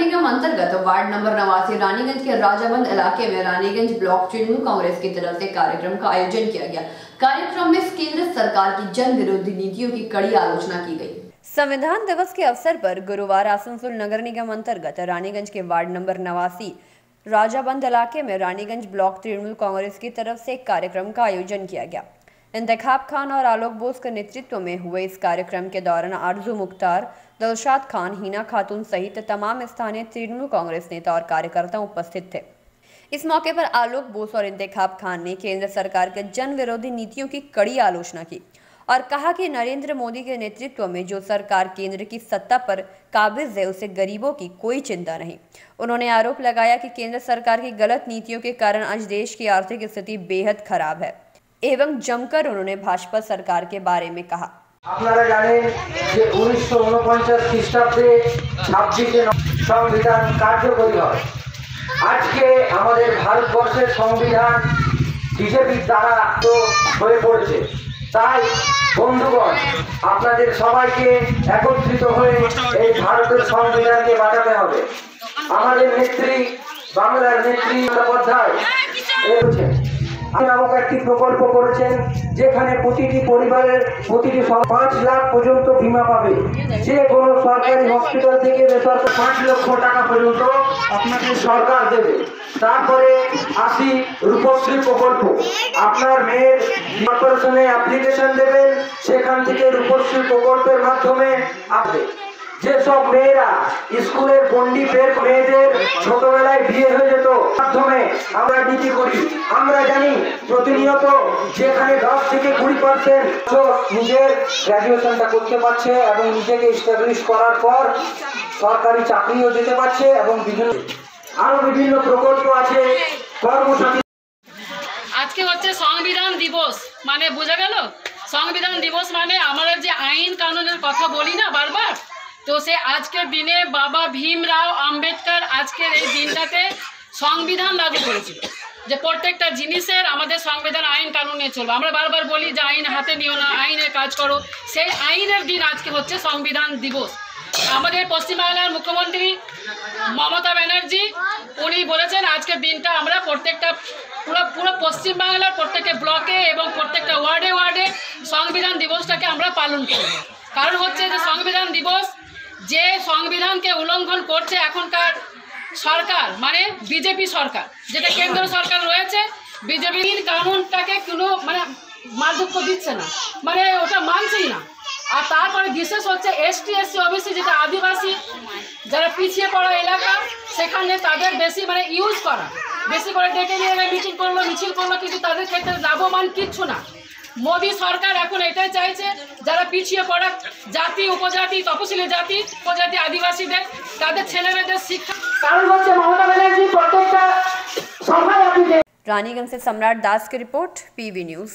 निगम अंतर्गत ward number 89 Raniganj के राजाबंद इलाके में रानीगंज ब्लॉक तृणमूल कांग्रेस की तरफ से कार्यक्रम का आयोजन किया गया। कार्यक्रम में केंद्र सरकार की जन विरोधी नीतियों की कड़ी आलोचना की गई। संविधान दिवस के अवसर पर गुरुवार आसनसोल नगर निगम अंतर्गत रानीगंज के वार्ड नंबर 89 राजाबंद इलाके में रानीगंज ब्लॉक तृणमूल कांग्रेस की तरफ से एक कार्यक्रम का आयोजन किया गया। इंतखाब खान और आलोक बोस के नेतृत्व में हुए इस कार्यक्रम के दौरान आरजू मुख्तार, दिलशाद खान, हिना खातून सहित तमाम स्थानीय तृणमूल कांग्रेस नेता और कार्यकर्ता उपस्थित थे। इस मौके पर आलोक बोस और इंतखाब खान ने केंद्र सरकार के जन विरोधी नीतियों की कड़ी आलोचना की और कहा कि नरेंद्र मोदी के नेतृत्व में जो सरकार केंद्र की सत्ता पर काबिज है उसे गरीबों की कोई चिंता नहीं। उन्होंने आरोप लगाया कि केंद्र सरकार की गलत नीतियों के कारण आज देश की आर्थिक स्थिति बेहद खराब है एवं जमकर उन्होंने भाजपा सरकार के बारे में कहा। আপনারা জানেন যে 1949 খ্রিস্টাব্দে 26শে সংবিধান কার্যকরী হয়। আজকে আমাদের ভারতবর্ষের সংবিধান বিজেপির দ্বারা তো হয়ে পড়েছে। তাই বন্ধুগণ, আপনাদের সবাইকে একত্রিত হয়ে এই ভারতের সংবিধানকে বাঁচাতে হবে। আমাদের নেত্রী, বাংলার নেত্রী বন্দ্যোপাধ্যায় নামক একটি প্রকল্প করেছেন, যেখানে প্রতিটি পরিবারের প্রতিটি 5 লাখ পর্যন্ত বীমা পাবে। যে কোনো সরকারি হসপিটাল থেকে বেসরকারি 5 লক্ষ টাকা পর্যন্ত আপনাকে সরকার দেবে। তারপরে আসি রূপশ্রী প্রকল্প। আপনার মেয়ের অপারেশনে অ্যাপ্লিকেশন দেবেন, সেখান থেকে রূপশ্রী প্রকল্পের মাধ্যমে আসবে। যেসব মেয়েরা স্কুলের গণ্ডি বের মেয়েদের ছোটবেলায় বিয়ে হয়ে যেত, মাধ্যমে আমরা ডিউটি করি। আমরা জানি প্রতিনিয়ত যেখানে 10 থেকে 20% নিজের গ্র্যাজুয়েশনটা করতে পারছে এবং নিজেকে এস্টাবলিশ করার পর সরকারি চাকরিও যেতে পারছে এবং আরো বিভিন্ন প্রকল্প আছে। কর্মসাথী আজকে হচ্ছে সংবিধান দিবস, মানে বোঝা গেল সংবিধান দিবস মানে আমরা যে আইন কানুনের কথা বলি না বারবার, তো সে আজকের দিনে বাবা ভীমরাও আম্বেদকর আজকের এই দিনটাতে সংবিধান লাগু করেছিল যে প্রত্যেকটা জিনিসের আমাদের সংবিধান আইন কানুন নিয়ে চলবে। আমরা বারবার বলি যে আইন হাতে নিও না, আইনের কাজ করো। সেই আইনের দিন আজকে হচ্ছে সংবিধান দিবস। আমাদের পশ্চিমবাংলার মুখ্যমন্ত্রী মমতা ব্যানার্জি উনি বলেছেন আজকের দিনটা আমরা প্রত্যেকটা পুরো পশ্চিমবাংলার প্রত্যেকটা ব্লকে এবং প্রত্যেকটা ওয়ার্ডে ওয়ার্ডে সংবিধান দিবসটাকে আমরা পালন করব। কারণ হচ্ছে যে সংবিধান দিবস যে সংবিধানকে উল্লঙ্ঘন করছে এখনকার সরকার, মানে বিজেপি সরকার, যেটা কেন্দ্র সরকার রয়েছে, বিজেপির কানুনটাকে কোনো মানে মাধ্যক্য দিচ্ছে না, মানে ওটা মানছেই না। আর তারপরে বিশেষ হচ্ছে এসটি এসসি ওবিসি যেটা আদিবাসী যারা পিছিয়ে পড়া এলাকা, সেখানে তাদের বেশি মানে ইউজ করা, বেশি করে ডেকে নিয়ে মিটিং করলো, মিছিল করলো, কিন্তু তাদের ক্ষেত্রে লাভবান কিচ্ছু না। মোদী সরকার এখন এটাই চাইছে যারা পিছিয়ে পড়া জাতি, উপজাতি, তপশিলি জাতি, উপজাতি, আদিবাসীদের তাদের ছেলেমেয়েদের শিক্ষা। কারণ হচ্ছে মমতা ব্যানার্জি প্রত্যেকটা সভায়। रानीगंज से सम्राट दास की रिपोर्ट, PV न्यूज।